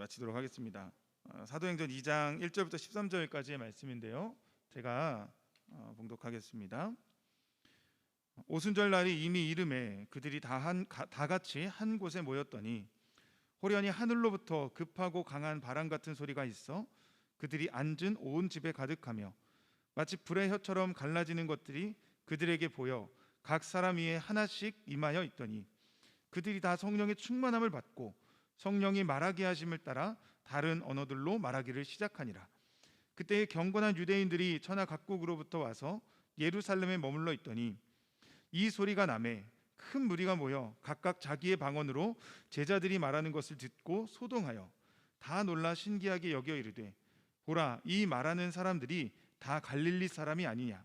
마치도록 하겠습니다. 사도행전 2장 1절부터 13절까지의 말씀인데요, 제가 봉독하겠습니다. 오순절 날이 이미 이름에 그들이 다 같이 한 곳에 모였더니 호련히 하늘로부터 급하고 강한 바람 같은 소리가 있어 그들이 앉은 온 집에 가득하며 마치 불의 혀처럼 갈라지는 것들이 그들에게 보여 각 사람 위에 하나씩 임하여 있더니 그들이 다 성령의 충만함을 받고 성령이 말하게 하심을 따라 다른 언어들로 말하기를 시작하니라. 그때에 경건한 유대인들이 천하 각국으로부터 와서 예루살렘에 머물러 있더니 이 소리가 나매 큰 무리가 모여 각각 자기의 방언으로 제자들이 말하는 것을 듣고 소동하여 다 놀라 신기하게 여겨 이르되, 보라, 이 말하는 사람들이 다 갈릴리 사람이 아니냐?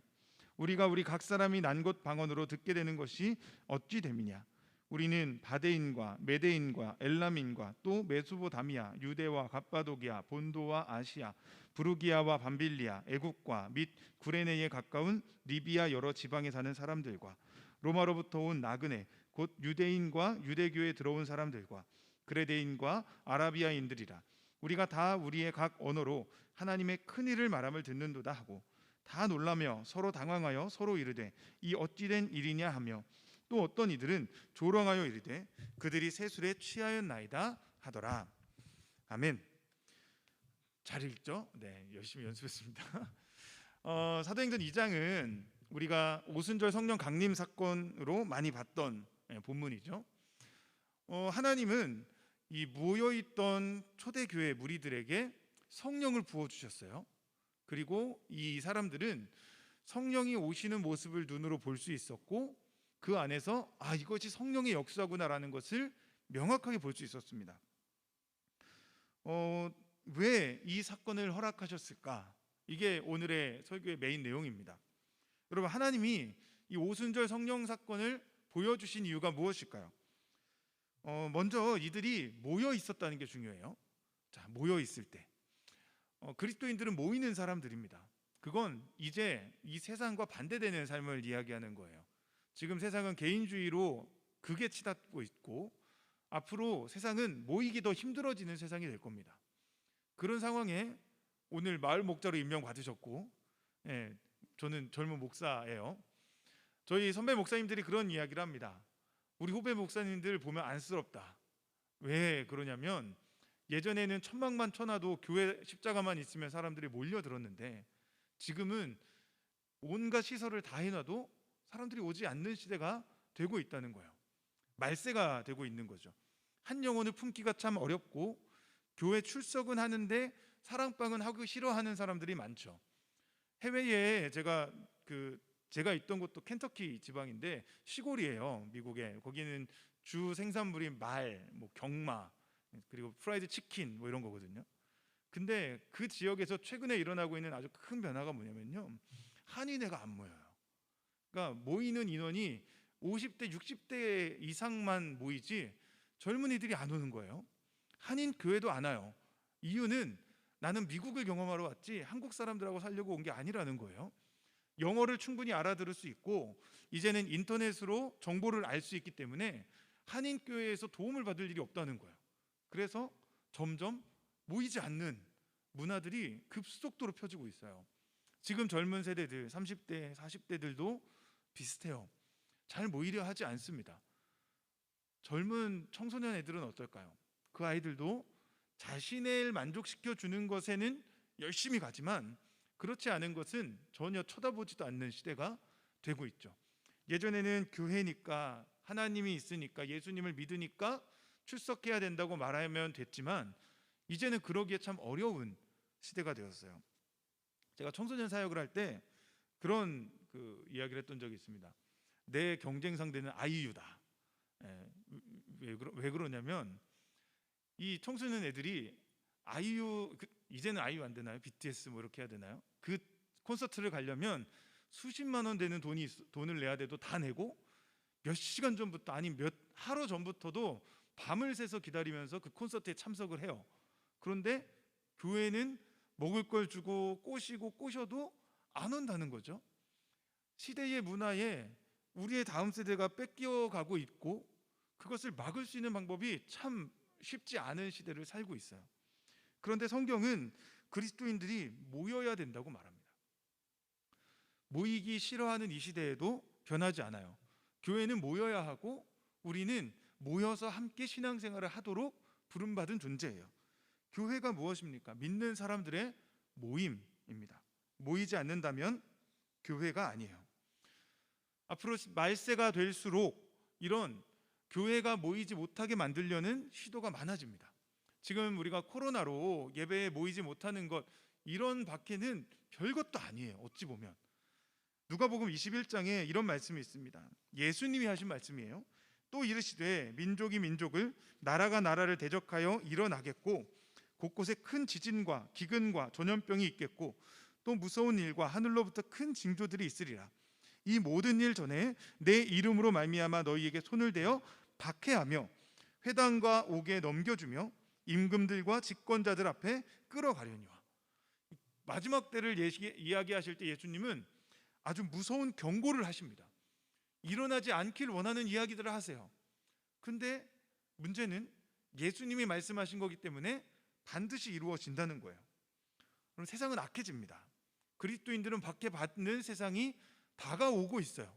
우리가 우리 각 사람이 난 곳 방언으로 듣게 되는 것이 어찌 됨이냐? 우리는 바데인과 메데인과 엘람인과 또 메소포다미아, 유대와 갑바도기아, 본도와 아시아, 부르기아와 밤빌리아, 애국과 및 구레네에 가까운 리비아 여러 지방에 사는 사람들과 로마로부터 온 나그네 곧 유대인과 유대교에 들어온 사람들과 그레데인과 아라비아인들이라. 우리가 다 우리의 각 언어로 하나님의 큰 일을 말함을 듣는도다 하고 다 놀라며 서로 당황하여 서로 이르되, 이 어찌된 일이냐 하며 또 어떤 이들은 조롱하여 이르되 그들이 세술에 취하였나이다 하더라. 아멘. 잘 읽죠? 네, 열심히 연습했습니다. 사도행전 2장은 우리가 오순절 성령 강림 사건으로 많이 봤던 본문이죠. 하나님은 이 모여있던 초대교회 무리들에게 성령을 부어주셨어요. 그리고 이 사람들은 성령이 오시는 모습을 눈으로 볼 수 있었고 그 안에서 이것이 성령의 역사구나라는 것을 명확하게 볼 수 있었습니다. 왜 이 사건을 허락하셨을까? 이게 오늘의 설교의 메인 내용입니다. 여러분, 하나님이 이 오순절 성령 사건을 보여주신 이유가 무엇일까요? 먼저 이들이 모여 있었다는 게 중요해요. 자, 모여 있을 때 그리스도인들은 모이는 사람들입니다. 그건 이제 이 세상과 반대되는 삶을 이야기하는 거예요. 지금 세상은 개인주의로 극에 치닫고 있고 앞으로 세상은 모이기 더 힘들어지는 세상이 될 겁니다. 그런 상황에 오늘 마을 목자로 임명받으셨고, 저는 젊은 목사예요. 저희 선배 목사님들이 그런 이야기를 합니다. 우리 후배 목사님들 보면 안쓰럽다. 왜 그러냐면 예전에는 천막만 쳐놔도 교회 십자가만 있으면 사람들이 몰려들었는데 지금은 온갖 시설을 다 해놔도 사람들이 오지 않는 시대가 되고 있다는 거예요. 말세가 되고 있는 거죠. 한 영혼을 품기가 참 어렵고 교회 출석은 하는데 사랑방은 하기 싫어하는 사람들이 많죠. 해외에 제가 있던 곳도 켄터키 지방인데 시골이에요. 미국에. 거기는 주 생산물인 말, 경마, 그리고 프라이드 치킨 이런 거거든요. 근데 그 지역에서 최근에 일어나고 있는 아주 큰 변화가 뭐냐면요, 한인회가 안 모여요. 그러니까 모이는 인원이 50대, 60대 이상만 모이지 젊은이들이 안 오는 거예요. 한인 교회도 안 와요. 이유는 나는 미국을 경험하러 왔지 한국 사람들하고 살려고 온 게 아니라는 거예요. 영어를 충분히 알아들을 수 있고 이제는 인터넷으로 정보를 알 수 있기 때문에 한인 교회에서 도움을 받을 일이 없다는 거예요. 그래서 점점 모이지 않는 문화들이 급속도로 펴지고 있어요. 지금 젊은 세대들 30대, 40대들도 비슷해요. 잘 모이려 하지 않습니다. 젊은 청소년 애들은 어떨까요? 그 아이들도 자신을 만족시켜 주는 것에는 열심히 가지만 그렇지 않은 것은 전혀 쳐다보지도 않는 시대가 되고 있죠. 예전에는 교회니까, 하나님이 있으니까, 예수님을 믿으니까 출석해야 된다고 말하면 됐지만 이제는 그러기에 참 어려운 시대가 되었어요. 제가 청소년 사역을 할 때 그런 이야기를 했던 적이 있습니다. 내 경쟁 상대는 아이유다. 왜 그러냐면 이 청소년 애들이 아이유, 이제는 아이유 안 되나요? BTS 이렇게 해야 되나요? 그 콘서트를 가려면 수십만 원 되는 돈을 내야 돼도 다 내고 몇 시간 전부터, 아니 몇 하루 전부터도 밤을 새서 기다리면서 그 콘서트에 참석을 해요. 그런데 교회는 먹을 걸 주고 꼬셔도 안 온다는 거죠. 시대의 문화에 우리의 다음 세대가 뺏겨가고 있고 그것을 막을 수 있는 방법이 참 쉽지 않은 시대를 살고 있어요. 그런데 성경은 그리스도인들이 모여야 된다고 말합니다. 모이기 싫어하는 이 시대에도 변하지 않아요. 교회는 모여야 하고 우리는 모여서 함께 신앙생활을 하도록 부름받은 존재예요. 교회가 무엇입니까? 믿는 사람들의 모임입니다. 모이지 않는다면 교회가 아니에요. 앞으로 말세가 될수록 이런 교회가 모이지 못하게 만들려는 시도가 많아집니다. 지금 우리가 코로나로 예배에 모이지 못하는 것, 이런 밖에는 별것도 아니에요. 어찌 보면 누가복음 21장에 이런 말씀이 있습니다. 예수님이 하신 말씀이에요. 또 이르시되 민족이 민족을, 나라가 나라를 대적하여 일어나겠고 곳곳에 큰 지진과 기근과 전염병이 있겠고 또 무서운 일과 하늘로부터 큰 징조들이 있으리라. 이 모든 일 전에 내 이름으로 말미암아 너희에게 손을 대어 박해하며 회당과 옥에 넘겨주며 임금들과 집권자들 앞에 끌어가려니와. 마지막 때를 이야기하실 때 예수님은 아주 무서운 경고를 하십니다. 일어나지 않길 원하는 이야기들을 하세요. 근데 문제는 예수님이 말씀하신 거기 때문에 반드시 이루어진다는 거예요. 그럼 세상은 악해집니다. 그리스도인들은 박해받는 세상이 다가오고 있어요.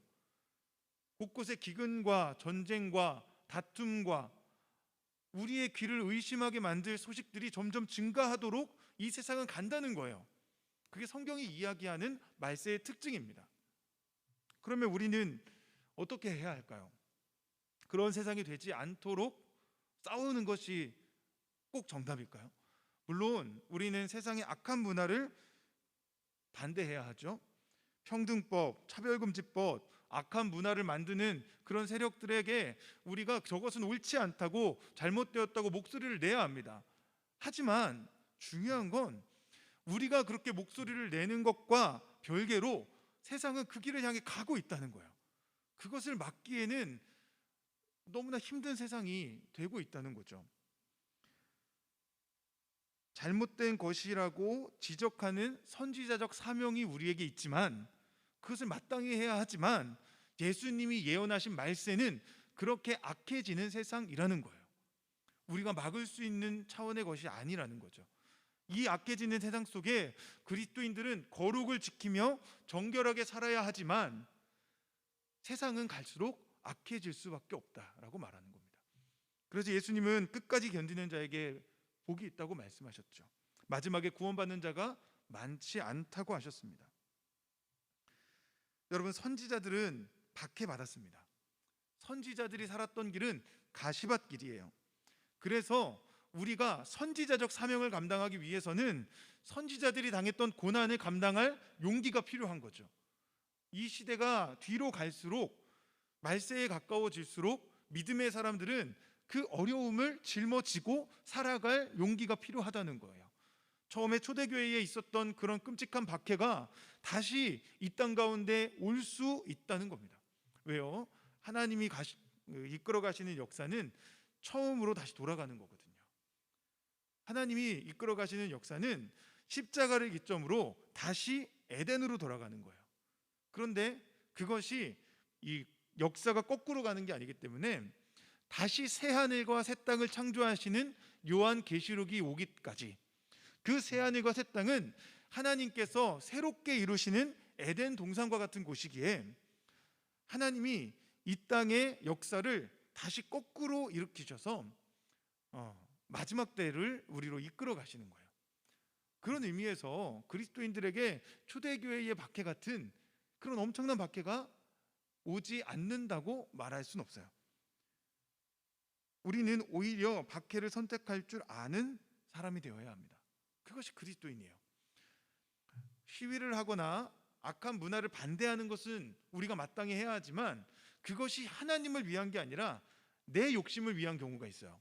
곳곳에 기근과 전쟁과 다툼과 우리의 귀를 의심하게 만들 소식들이 점점 증가하도록 이 세상은 간다는 거예요. 그게 성경이 이야기하는 말세의 특징입니다. 그러면 우리는 어떻게 해야 할까요? 그런 세상이 되지 않도록 싸우는 것이 꼭 정답일까요? 물론 우리는 세상의 악한 문화를 반대해야 하죠. 평등법, 차별금지법, 악한 문화를 만드는 그런 세력들에게 우리가 저것은 옳지 않다고, 잘못되었다고 목소리를 내야 합니다. 하지만 중요한 건 우리가 그렇게 목소리를 내는 것과 별개로 세상은 그 길을 향해 가고 있다는 거예요. 그것을 막기에는 너무나 힘든 세상이 되고 있다는 거죠. 잘못된 것이라고 지적하는 선지자적 사명이 우리에게 있지만 그것을 마땅히 해야 하지만 예수님이 예언하신 말세는 그렇게 악해지는 세상이라는 거예요. 우리가 막을 수 있는 차원의 것이 아니라는 거죠. 이 악해지는 세상 속에 그리스도인들은 거룩을 지키며 정결하게 살아야 하지만 세상은 갈수록 악해질 수밖에 없다라고 말하는 겁니다. 그래서 예수님은 끝까지 견디는 자에게 복이 있다고 말씀하셨죠. 마지막에 구원받는 자가 많지 않다고 하셨습니다. 여러분, 선지자들은 박해받았습니다. 선지자들이 살았던 길은 가시밭 길이에요. 그래서 우리가 선지자적 사명을 감당하기 위해서는 선지자들이 당했던 고난을 감당할 용기가 필요한 거죠. 이 시대가 뒤로 갈수록, 말세에 가까워질수록 믿음의 사람들은 그 어려움을 짊어지고 살아갈 용기가 필요하다는 거예요. 처음에 초대교회에 있었던 그런 끔찍한 박해가 다시 이 땅 가운데 올 수 있다는 겁니다. 왜요? 하나님이 이끌어 가시는 역사는 처음으로 다시 돌아가는 거거든요. 하나님이 이끌어 가시는 역사는 십자가를 기점으로 다시 에덴으로 돌아가는 거예요. 그런데 그것이 이 역사가 거꾸로 가는 게 아니기 때문에 다시 새 하늘과 새 땅을 창조하시는 요한계시록이 오기까지, 그 새 하늘과 새 땅은 하나님께서 새롭게 이루시는 에덴 동산과 같은 곳이기에 하나님이 이 땅의 역사를 다시 거꾸로 일으키셔서 마지막 때를 우리로 이끌어 가시는 거예요. 그런 의미에서 그리스도인들에게 초대교회의 박해 같은 그런 엄청난 박해가 오지 않는다고 말할 수는 없어요. 우리는 오히려 박해를 선택할 줄 아는 사람이 되어야 합니다. 그것이 그리스도인이에요. 시위를 하거나 악한 문화를 반대하는 것은 우리가 마땅히 해야 하지만 그것이 하나님을 위한 게 아니라 내 욕심을 위한 경우가 있어요.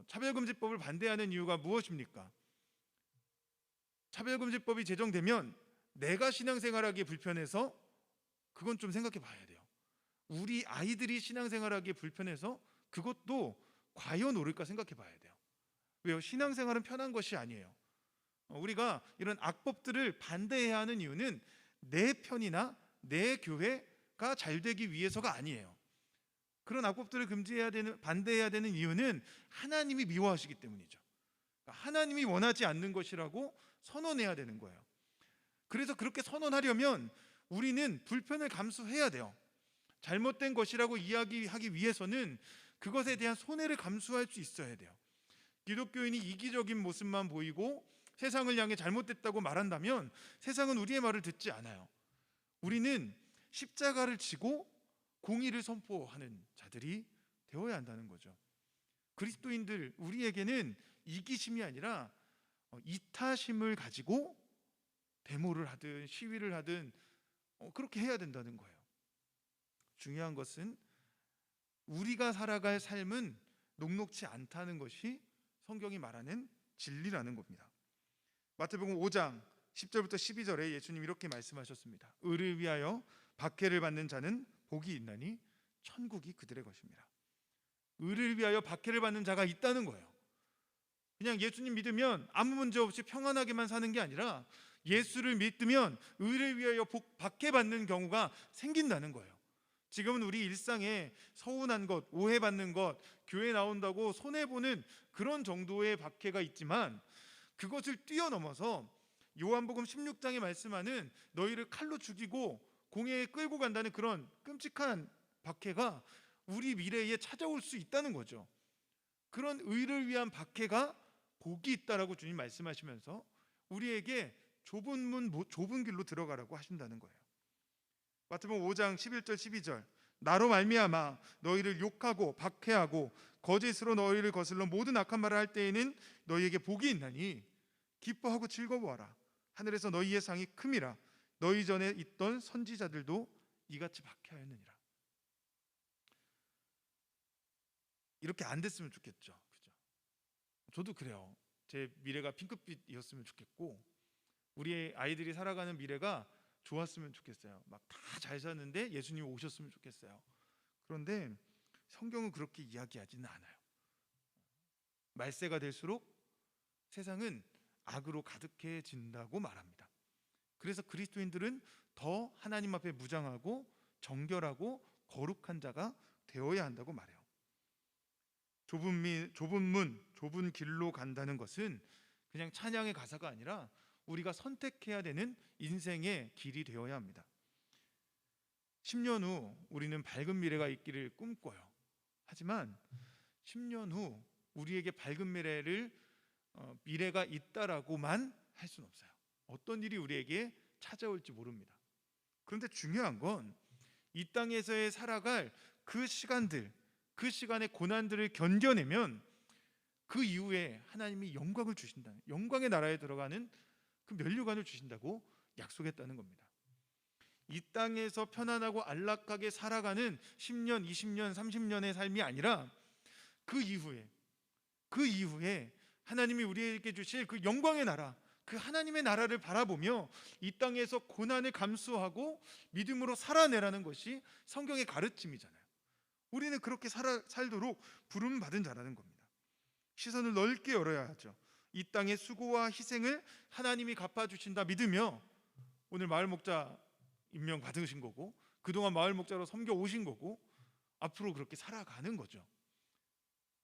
차별금지법을 반대하는 이유가 무엇입니까? 차별금지법이 제정되면 내가 신앙생활하기에 불편해서, 그건 좀 생각해 봐야 돼요. 우리 아이들이 신앙생활하기에 불편해서 그것도 과연 옳을까 생각해 봐야 돼요. 왜요? 신앙생활은 편한 것이 아니에요. 우리가 이런 악법들을 반대해야 하는 이유는 내 편이나 내 교회가 잘 되기 위해서가 아니에요. 그런 악법들을 반대해야 되는 이유는 하나님이 미워하시기 때문이죠. 하나님이 원하지 않는 것이라고 선언해야 되는 거예요. 그래서 그렇게 선언하려면 우리는 불편을 감수해야 돼요. 잘못된 것이라고 이야기하기 위해서는 그것에 대한 손해를 감수할 수 있어야 돼요. 기독교인이 이기적인 모습만 보이고 세상을 향해 잘못됐다고 말한다면 세상은 우리의 말을 듣지 않아요. 우리는 십자가를 지고 공의를 선포하는 자들이 되어야 한다는 거죠. 그리스도인들, 우리에게는 이기심이 아니라 이타심을 가지고 데모를 하든 시위를 하든 그렇게 해야 된다는 거예요. 중요한 것은 우리가 살아갈 삶은 녹록지 않다는 것이 성경이 말하는 진리라는 겁니다. 마태복음 5장 10절부터 12절에 예수님 이렇게 말씀하셨습니다. 의를 위하여 박해를 받는 자는 복이 있나니 천국이 그들의 것입니다. 의를 위하여 박해를 받는 자가 있다는 거예요. 그냥 예수님 믿으면 아무 문제 없이 평안하게만 사는 게 아니라 예수를 믿으면 의를 위하여 박해받는 경우가 생긴다는 거예요. 지금은 우리 일상에 서운한 것, 오해받는 것, 교회 나온다고 손해보는 그런 정도의 박해가 있지만 그것을 뛰어넘어서 요한복음 16장에 말씀하는 너희를 칼로 죽이고 공회에 끌고 간다는 그런 끔찍한 박해가 우리 미래에 찾아올 수 있다는 거죠. 그런 의를 위한 박해가 복이 있다라고 주님 말씀하시면서 우리에게 좁은 문, 좁은 길로 들어가라고 하신다는 거예요. 마태복음 5장 11절 12절 나로 말미암아 너희를 욕하고 박해하고 거짓으로 너희를 거슬러 모든 악한 말을 할 때에는 너희에게 복이 있나니 기뻐하고 즐거워하라. 하늘에서 너희의 상이 큼이라. 너희 전에 있던 선지자들도 이같이 박해하였느니라. 이렇게 안 됐으면 좋겠죠. 그죠? 저도 그래요. 제 미래가 핑크빛이었으면 좋겠고 우리 아이들이 살아가는 미래가 좋았으면 좋겠어요. 막 다 잘 사는데 예수님 오셨으면 좋겠어요. 그런데 성경은 그렇게 이야기하지는 않아요. 말세가 될수록 세상은 악으로 가득해진다고 말합니다. 그래서 그리스도인들은 더 하나님 앞에 무장하고 정결하고 거룩한 자가 되어야 한다고 말해요. 좁은 문, 좁은 길로 간다는 것은 그냥 찬양의 가사가 아니라 우리가 선택해야 되는 인생의 길이 되어야 합니다. 10년 후 우리는 밝은 미래가 있기를 꿈꿔요. 하지만 10년 후 우리에게 밝은 미래가 있다라고만 할 수는 없어요. 어떤 일이 우리에게 찾아올지 모릅니다. 그런데 중요한 건 이 땅에서의 살아갈 그 시간들, 그 시간의 고난들을 견뎌내면 그 이후에 하나님이 영광을 주신다는, 영광의 나라에 들어가는 그 면류관을 주신다고 약속했다는 겁니다. 이 땅에서 편안하고 안락하게 살아가는 10년, 20년, 30년의 삶이 아니라 그 이후에 하나님이 우리에게 주실 그 영광의 나라, 그 하나님의 나라를 바라보며 이 땅에서 고난을 감수하고 믿음으로 살아내라는 것이 성경의 가르침이잖아요. 우리는 그렇게 살도록 부름받은 자라는 겁니다. 시선을 넓게 열어야 하죠. 이 땅의 수고와 희생을 하나님이 갚아주신다 믿으며 오늘 마을 목자 임명 받으신 거고 그동안 마을 목자로 섬겨 오신 거고 앞으로 그렇게 살아가는 거죠.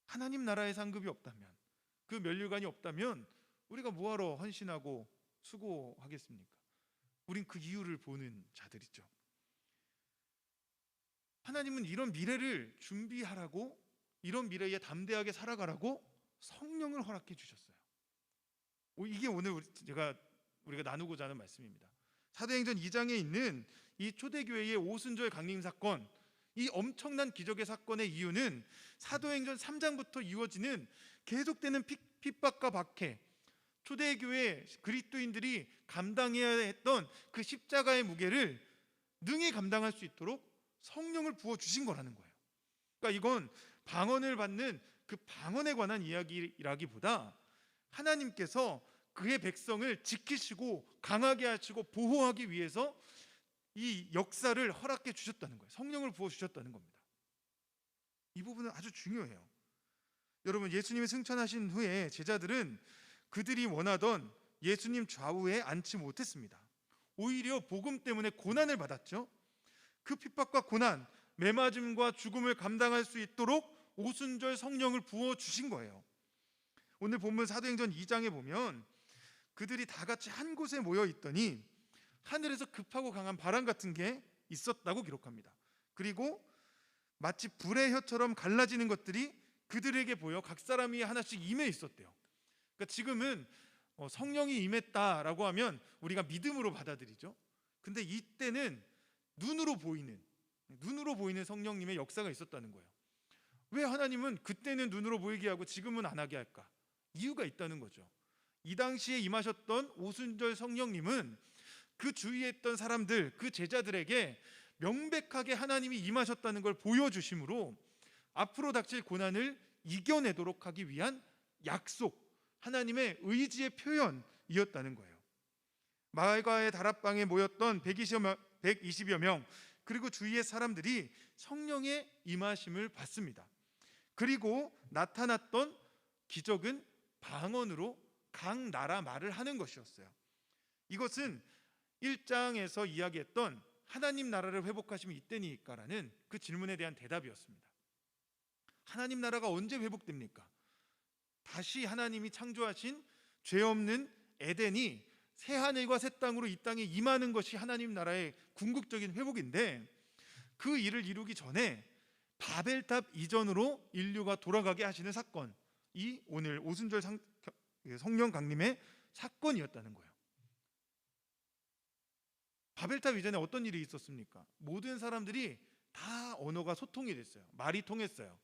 하나님 나라의 상급이 없다면, 그 면류관이 없다면 우리가 뭐하러 헌신하고 수고하겠습니까? 우린 그 이유를 보는 자들이죠. 하나님은 이런 미래를 준비하라고, 이런 미래에 담대하게 살아가라고 성령을 허락해 주셨어요. 이게 오늘 우리가 나누고자 하는 말씀입니다. 사도행전 2장에 있는 이 초대교회의 오순절 강림 사건, 이 엄청난 기적의 사건의 이유는 사도행전 3장부터 이어지는 계속되는 핍박과 박해, 초대교회 그리스도인들이 감당해야 했던 그 십자가의 무게를 능히 감당할 수 있도록 성령을 부어주신 거라는 거예요. 그러니까 이건 방언을 받는 그 방언에 관한 이야기라기보다 하나님께서 그의 백성을 지키시고 강하게 하시고 보호하기 위해서 이 역사를 허락해 주셨다는 거예요. 성령을 부어주셨다는 겁니다. 이 부분은 아주 중요해요. 여러분, 예수님이 승천하신 후에 제자들은 그들이 원하던 예수님 좌우에 앉지 못했습니다. 오히려 복음 때문에 고난을 받았죠. 그 핍박과 고난, 매맞음과 죽음을 감당할 수 있도록 오순절 성령을 부어주신 거예요. 오늘 본문 사도행전 2장에 보면 그들이 다 같이 한 곳에 모여 있더니 하늘에서 급하고 강한 바람 같은 게 있었다고 기록합니다. 그리고 마치 불의 혀처럼 갈라지는 것들이 그들에게 보여 각 사람이 하나씩 임해 있었대요. 그러니까 지금은 성령이 임했다라고 하면 우리가 믿음으로 받아들이죠. 근데 이때는 눈으로 보이는 성령님의 역사가 있었다는 거예요. 왜 하나님은 그때는 눈으로 보이게 하고 지금은 안 하게 할까? 이유가 있다는 거죠. 이 당시에 임하셨던 오순절 성령님은 그 주위에 있던 사람들, 그 제자들에게 명백하게 하나님이 임하셨다는 걸 보여주심으로 앞으로 닥칠 고난을 이겨내도록 하기 위한 약속, 하나님의 의지의 표현이었다는 거예요. 마을과의 다락방에 모였던 120여 명 그리고 주위의 사람들이 성령의 임하심을 받습니다. 그리고 나타났던 기적은 방언으로 각 나라 말을 하는 것이었어요. 이것은 1장에서 이야기했던 하나님 나라를 회복하시면 이때니까라는 그 질문에 대한 대답이었습니다. 하나님 나라가 언제 회복됩니까? 다시 하나님이 창조하신 죄 없는 에덴이 새 하늘과 새 땅으로 이 땅에 임하는 것이 하나님 나라의 궁극적인 회복인데, 그 일을 이루기 전에 바벨탑 이전으로 인류가 돌아가게 하시는 사건이 오늘 오순절 성령 강림의 사건이었다는 거예요. 바벨탑 이전에 어떤 일이 있었습니까? 모든 사람들이 다 언어가 소통이 됐어요. 말이 통했어요.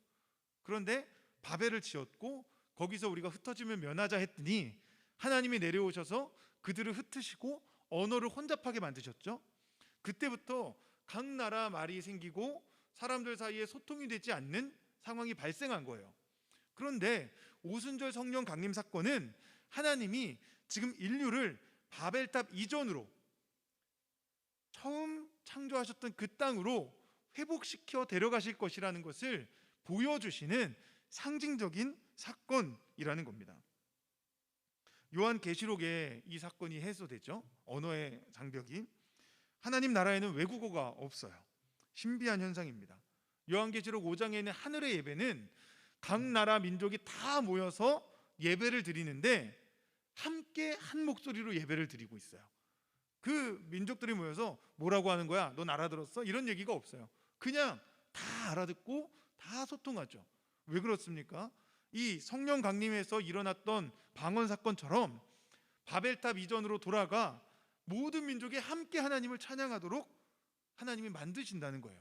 그런데 바벨을 지었고 거기서 우리가 흩어지면 면하자 했더니 하나님이 내려오셔서 그들을 흩으시고 언어를 혼잡하게 만드셨죠. 그때부터 각 나라 말이 생기고 사람들 사이에 소통이 되지 않는 상황이 발생한 거예요. 그런데 오순절 성령 강림 사건은 하나님이 지금 인류를 바벨탑 이전으로 처음 창조하셨던 그 땅으로 회복시켜 데려가실 것이라는 것을 보여주시는 상징적인 사건이라는 겁니다. 요한계시록에 이 사건이 해소되죠. 언어의 장벽이. 하나님 나라에는 외국어가 없어요. 신비한 현상입니다. 요한계시록 5장에 있는 하늘의 예배는 각 나라 민족이 다 모여서 예배를 드리는데 함께 한 목소리로 예배를 드리고 있어요. 그 민족들이 모여서 뭐라고 하는 거야? 넌 알아들었어? 이런 얘기가 없어요. 그냥 다 알아듣고 다 소통하죠. 왜 그렇습니까? 이 성령 강림에서 일어났던 방언 사건처럼 바벨탑 이전으로 돌아가 모든 민족이 함께 하나님을 찬양하도록 하나님이 만드신다는 거예요.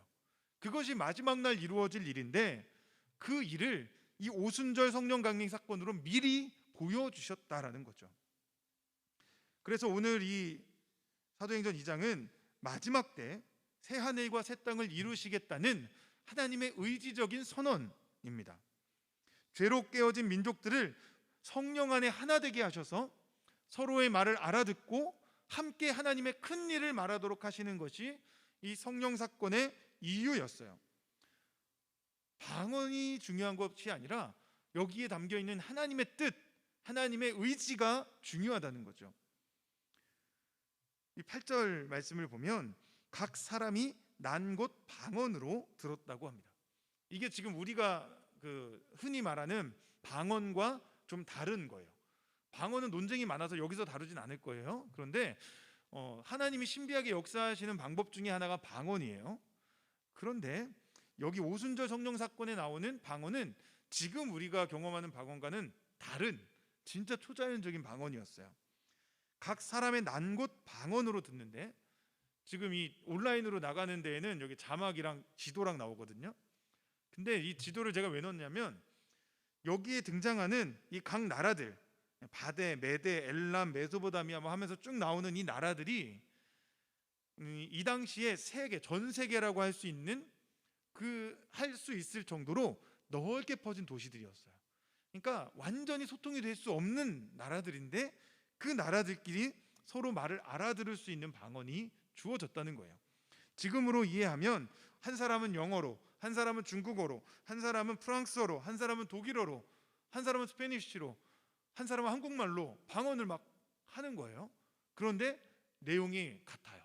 그것이 마지막 날 이루어질 일인데 그 일을 이 오순절 성령 강림 사건으로 미리 보여주셨다라는 거죠. 그래서 오늘 이 사도행전 2장은 마지막 때 새 하늘과 새 땅을 이루시겠다는 하나님의 의지적인 선언입니다. 죄로 깨어진 민족들을 성령 안에 하나 되게 하셔서 서로의 말을 알아듣고 함께 하나님의 큰 일을 말하도록 하시는 것이 이 성령 사건의 이유였어요. 방언이 중요한 것이 아니라 여기에 담겨 있는 하나님의 뜻, 하나님의 의지가 중요하다는 거죠. 이 8절 말씀을 보면 각 사람이 난 곳 방언으로 들었다고 합니다. 이게 지금 우리가 흔히 말하는 방언과 좀 다른 거예요. 방언은 논쟁이 많아서 여기서 다루진 않을 거예요. 그런데 하나님이 신비하게 역사하시는 방법 중에 하나가 방언이에요. 그런데 여기 오순절 성령 사건에 나오는 방언은 지금 우리가 경험하는 방언과는 다른 진짜 초자연적인 방언이었어요. 각 사람의 난 곳 방언으로 듣는데, 지금 이 온라인으로 나가는 데에는 여기 자막이랑 지도랑 나오거든요. 근데 이 지도를 제가 왜 넣었냐면 여기에 등장하는 이 각 나라들, 바데, 메데, 엘람, 메소포타미아 뭐 하면서 쭉 나오는 이 나라들이 이 당시에 세계, 전 세계라고 할 수 있는 할 수 있을 정도로 넓게 퍼진 도시들이었어요. 그러니까 완전히 소통이 될 수 없는 나라들인데 그 나라들끼리 서로 말을 알아들을 수 있는 방언이 주어졌다는 거예요. 지금으로 이해하면 한 사람은 영어로, 한 사람은 중국어로, 한 사람은 프랑스어로, 한 사람은 독일어로, 한 사람은 스페니쉬로, 한 사람은 한국말로 방언을 막 하는 거예요. 그런데 내용이 같아요.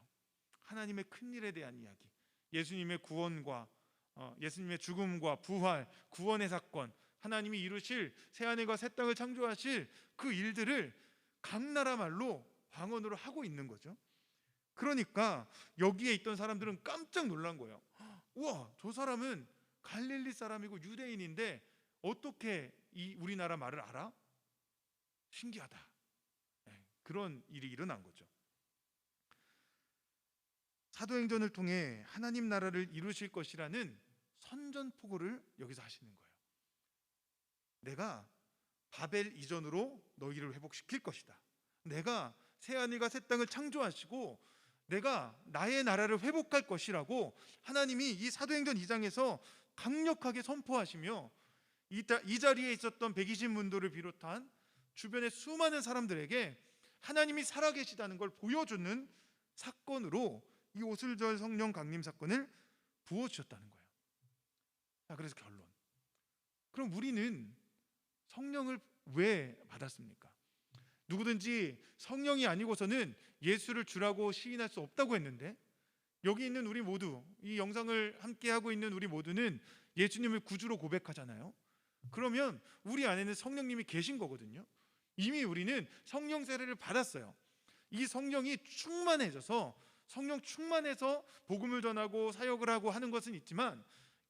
하나님의 큰 일에 대한 이야기, 예수님의 구원과 예수님의 죽음과 부활, 구원의 사건, 하나님이 이루실 새하늘과 새 땅을 창조하실 그 일들을 각 나라 말로 방언으로 하고 있는 거죠. 그러니까 여기에 있던 사람들은 깜짝 놀란 거예요. 우와, 저 사람은 갈릴리 사람이고 유대인인데 어떻게 이 우리나라 말을 알아? 신기하다. 그런 일이 일어난 거죠. 사도행전을 통해 하나님 나라를 이루실 것이라는 선전포고를 여기서 하시는 거예요. 내가 바벨 이전으로 너희를 회복시킬 것이다. 내가 새하늘과 새 땅을 창조하시고 내가 나의 나라를 회복할 것이라고 하나님이 이 사도행전 2장에서 강력하게 선포하시며 이 자리에 있었던 120문도를 비롯한 주변의 수많은 사람들에게 하나님이 살아계시다는 걸 보여주는 사건으로 이 오순절 성령 강림 사건을 부어주셨다는 거예요. 자, 그래서 결론. 그럼 우리는 성령을 왜 받았습니까? 누구든지 성령이 아니고서는 예수를 주라고 시인할 수 없다고 했는데, 여기 있는 우리 모두, 이 영상을 함께 하고 있는 우리 모두는 예수님을 구주로 고백하잖아요. 그러면 우리 안에는 성령님이 계신 거거든요. 이미 우리는 성령 세례를 받았어요. 이 성령이 충만해져서, 성령 충만해서 복음을 전하고 사역을 하고 하는 것은 있지만,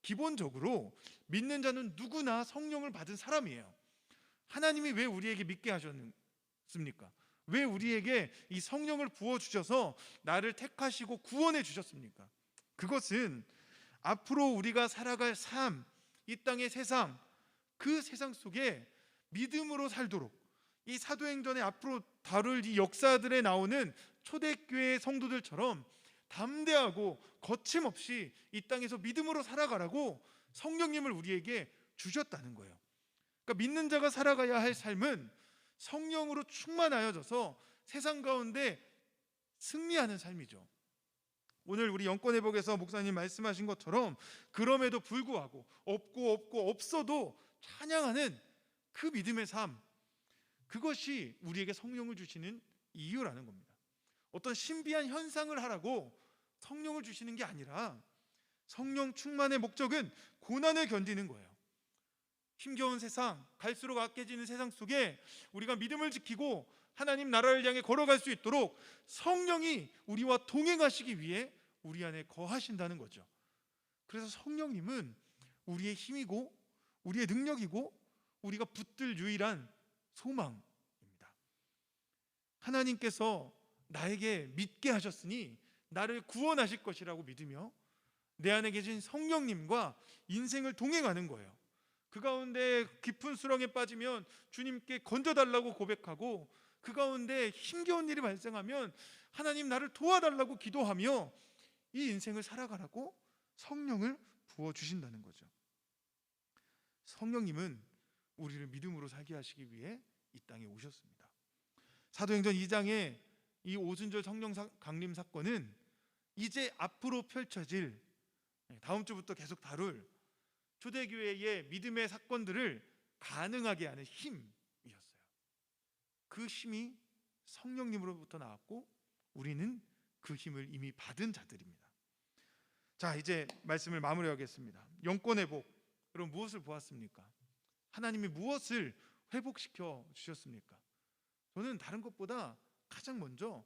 기본적으로 믿는 자는 누구나 성령을 받은 사람이에요. 하나님이 왜 우리에게 믿게 하셨습니까? 왜 우리에게 이 성령을 부어주셔서 나를 택하시고 구원해 주셨습니까? 그것은 앞으로 우리가 살아갈 삶, 이 땅의 세상, 그 세상 속에 믿음으로 살도록, 이 사도행전에 앞으로 다룰 이 역사들에 나오는 초대교회 성도들처럼 담대하고 거침없이 이 땅에서 믿음으로 살아가라고 성령님을 우리에게 주셨다는 거예요. 그러니까 믿는 자가 살아가야 할 삶은 성령으로 충만하여져서 세상 가운데 승리하는 삶이죠. 오늘 우리 영권회복에서 목사님 말씀하신 것처럼 그럼에도 불구하고 없고 없어도 찬양하는 그 믿음의 삶, 그것이 우리에게 성령을 주시는 이유라는 겁니다. 어떤 신비한 현상을 하라고 성령을 주시는 게 아니라 성령 충만의 목적은 고난을 견디는 거예요. 힘겨운 세상, 갈수록 악해지는 세상 속에 우리가 믿음을 지키고 하나님 나라를 향해 걸어갈 수 있도록 성령이 우리와 동행하시기 위해 우리 안에 거하신다는 거죠. 그래서 성령님은 우리의 힘이고 우리의 능력이고 우리가 붙들 유일한 소망입니다. 하나님께서 나에게 믿게 하셨으니 나를 구원하실 것이라고 믿으며 내 안에 계신 성령님과 인생을 동행하는 거예요. 그 가운데 깊은 수렁에 빠지면 주님께 건져달라고 고백하고, 그 가운데 힘겨운 일이 발생하면 하나님 나를 도와달라고 기도하며 이 인생을 살아가라고 성령을 부어주신다는 거죠. 성령님은 우리를 믿음으로 살게 하시기 위해 이 땅에 오셨습니다. 사도행전 2장의 이 오순절 성령 강림 사건은 이제 앞으로 펼쳐질, 다음 주부터 계속 다룰 초대교회의 믿음의 사건들을 가능하게 하는 힘이었어요. 그 힘이 성령님으로부터 나왔고 우리는 그 힘을 이미 받은 자들입니다. 자, 이제 말씀을 마무리하겠습니다. 영권회복, 그럼 무엇을 보았습니까? 하나님이 무엇을 회복시켜 주셨습니까? 저는 다른 것보다 가장 먼저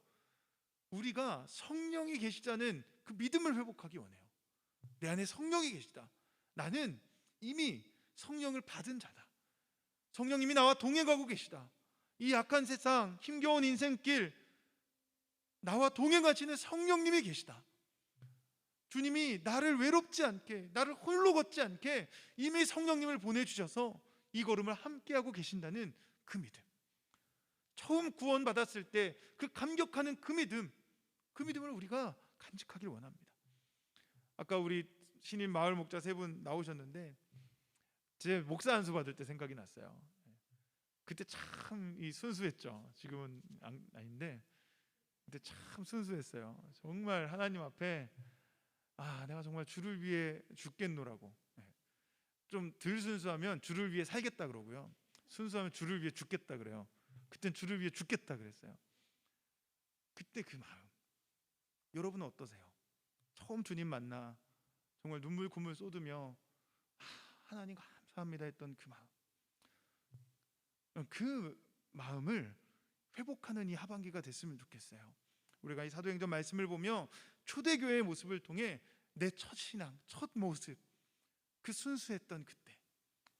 우리가 성령이 계시다는 그 믿음을 회복하기 원해요. 내 안에 성령이 계시다. 나는 이미 성령을 받은 자다. 성령님이 나와 동행하고 계시다. 이 악한 세상, 힘겨운 인생길 나와 동행하시는 성령님이 계시다. 주님이 나를 외롭지 않게, 나를 홀로 걷지 않게 이미 성령님을 보내주셔서 이 걸음을 함께하고 계신다는 그 믿음. 처음 구원받았을 때 그 감격하는 그 믿음, 그 믿음을 우리가 간직하길 원합니다. 아까 우리 신임 마을 목자 세 분 나오셨는데 제 목사 안수 받을 때 생각이 났어요. 그때 참 순수했죠. 지금은 아닌데 그때 참 순수했어요. 정말 하나님 앞에 내가 정말 주를 위해 죽겠노라고. 좀 덜 순수하면 주를 위해 살겠다 그러고요. 순수하면 주를 위해 죽겠다 그래요. 그땐 주를 위해 죽겠다 그랬어요. 그때 그 마음, 여러분은 어떠세요? 처음 주님 만나 정말 눈물 콧물 쏟으며 하나님 감사합니다 했던 그 마음, 그 마음을 회복하는 이 하반기가 됐으면 좋겠어요. 우리가 이 사도행전 말씀을 보며 초대교회의 모습을 통해 내 첫 신앙, 첫 모습, 그 순수했던 그때,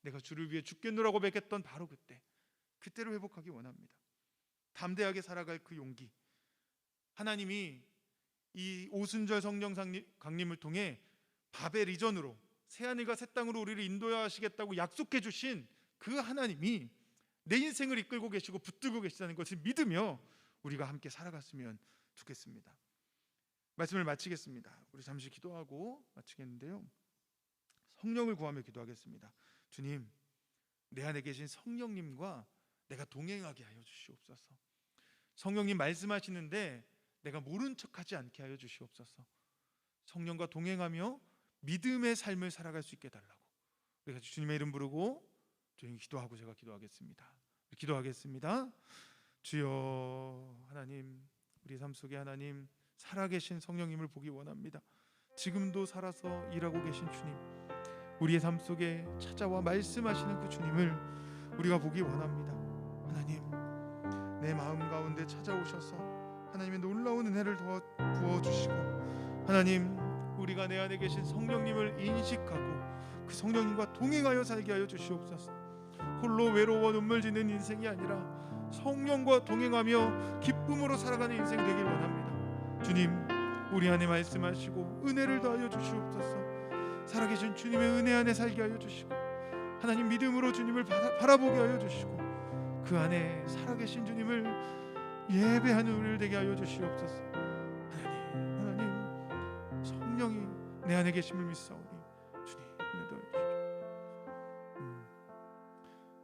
내가 주를 위해 죽겠노라고 고백했던 바로 그때를 회복하기 원합니다. 담대하게 살아갈 그 용기, 하나님이 이 오순절 성령 강림을 통해 바벨 이전으로 새하늘과 새 땅으로 우리를 인도하시겠다고 약속해 주신 그 하나님이 내 인생을 이끌고 계시고 붙들고 계시다는 것을 믿으며 우리가 함께 살아갔으면 좋겠습니다. 말씀을 마치겠습니다. 우리 잠시 기도하고 마치겠는데요, 성령을 구하며 기도하겠습니다. 주님, 내 안에 계신 성령님과 내가 동행하게 하여 주시옵소서. 성령님 말씀하시는데 내가 모른 척하지 않게 하여 주시옵소서. 성령과 동행하며 믿음의 삶을 살아갈 수 있게 달라고 우리가 주님의 이름 부르고 조용히 기도하고 제가 기도하겠습니다. 기도하겠습니다. 주여, 하나님, 우리 삶 속에 하나님 살아계신 성령님을 보기 원합니다. 지금도 살아서 일하고 계신 주님, 우리의 삶 속에 찾아와 말씀하시는 그 주님을 우리가 보기 원합니다. 하나님, 내 마음 가운데 찾아오셔서 하나님의 놀라운 은혜를 부어주시고, 하나님, 우리가 내 안에 계신 성령님을 인식하고 그 성령님과 동행하여 살게 하여 주시옵소서. 홀로 외로워 눈물 짓는 인생이 아니라 성령과 동행하며 기쁨으로 살아가는 인생 되길 원합니다. 주님, 우리 안에 말씀하시고 은혜를 더하여 주시옵소서. 살아계신 주님의 은혜 안에 살게 하여 주시고, 하나님 믿음으로 주님을 바라보게 하여 주시고, 그 안에 살아계신 주님을 예배하는 우리를 되게 하여 주시옵소서. 하나님, 성령이 내 안에 계심을 믿사오니 주님 은혜 더하여 주시옵소서.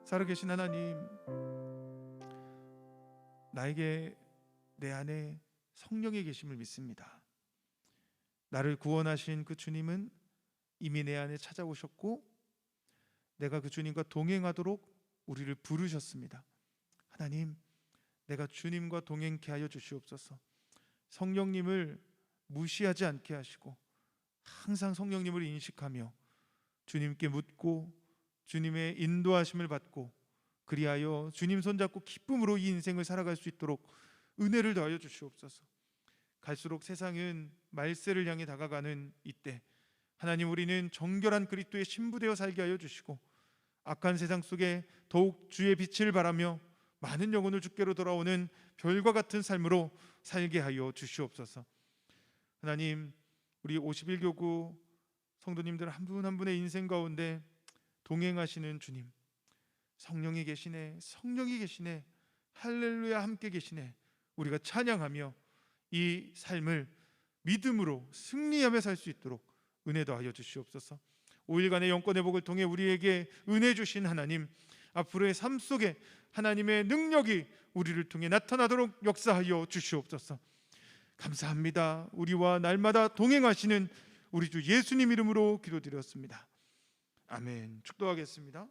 살아계신 하나님, 나에게 내 안에 성령이 계심을 믿습니다. 나를 구원하신 그 주님은 이미 내 안에 찾아오셨고 내가 그 주님과 동행하도록 우리를 부르셨습니다. 하나님, 내가 주님과 동행케 하여 주시옵소서. 성령님을 무시하지 않게 하시고 항상 성령님을 인식하며 주님께 묻고 주님의 인도하심을 받고 그리하여 주님 손잡고 기쁨으로 이 인생을 살아갈 수 있도록 은혜를 더하여 주시옵소서. 갈수록 세상은 말세를 향해 다가가는 이때 하나님, 우리는 정결한 그리스도의 신부되어 살게 하여 주시고 악한 세상 속에 더욱 주의 빛을 바라며 많은 영혼을 주께로 돌아오는 별과 같은 삶으로 살게 하여 주시옵소서. 하나님, 우리 51교구 성도님들 한 분 한 분의 인생 가운데 동행하시는 주님, 성령이 계시네, 성령이 계시네, 할렐루야 함께 계시네, 우리가 찬양하며 이 삶을 믿음으로 승리하며 살 수 있도록 은혜 더하여 주시옵소서. 5일간의 영권의 복을 통해 우리에게 은혜 주신 하나님, 앞으로의 삶 속에 하나님의 능력이 우리를 통해 나타나도록 역사하여 주시옵소서. 감사합니다. 우리와 날마다 동행하시는 우리 주 예수님 이름으로 기도드렸습니다. 아멘. 축도하겠습니다.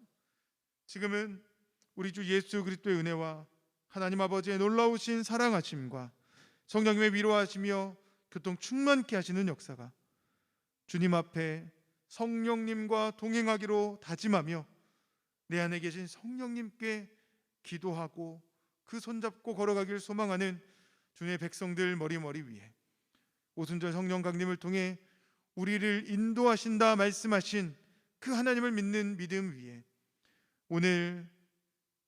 지금은 우리 주 예수 그리스도의 은혜와 하나님 아버지의 놀라우신 사랑하심과 성령님의 위로하시며 교통 충만케 하시는 역사가 주님 앞에 성령님과 동행하기로 다짐하며 내 안에 계신 성령님께 기도하고 그 손잡고 걸어가길 소망하는 주님의 백성들 머리 위에 오순절 성령 강림을 통해 우리를 인도하신다 말씀하신 그 하나님을 믿는 믿음 위에 오늘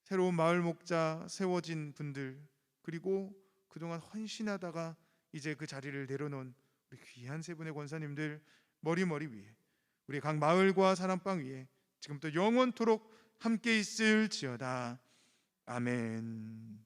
새로운 마을 목자 세워진 분들, 그리고 그동안 헌신하다가 이제 그 자리를 내려놓은 우리 귀한 세 분의 권사님들 머리 위에 우리 각 마을과 사랑방 위에 지금부터 영원토록 함께 있을지어다. 아멘.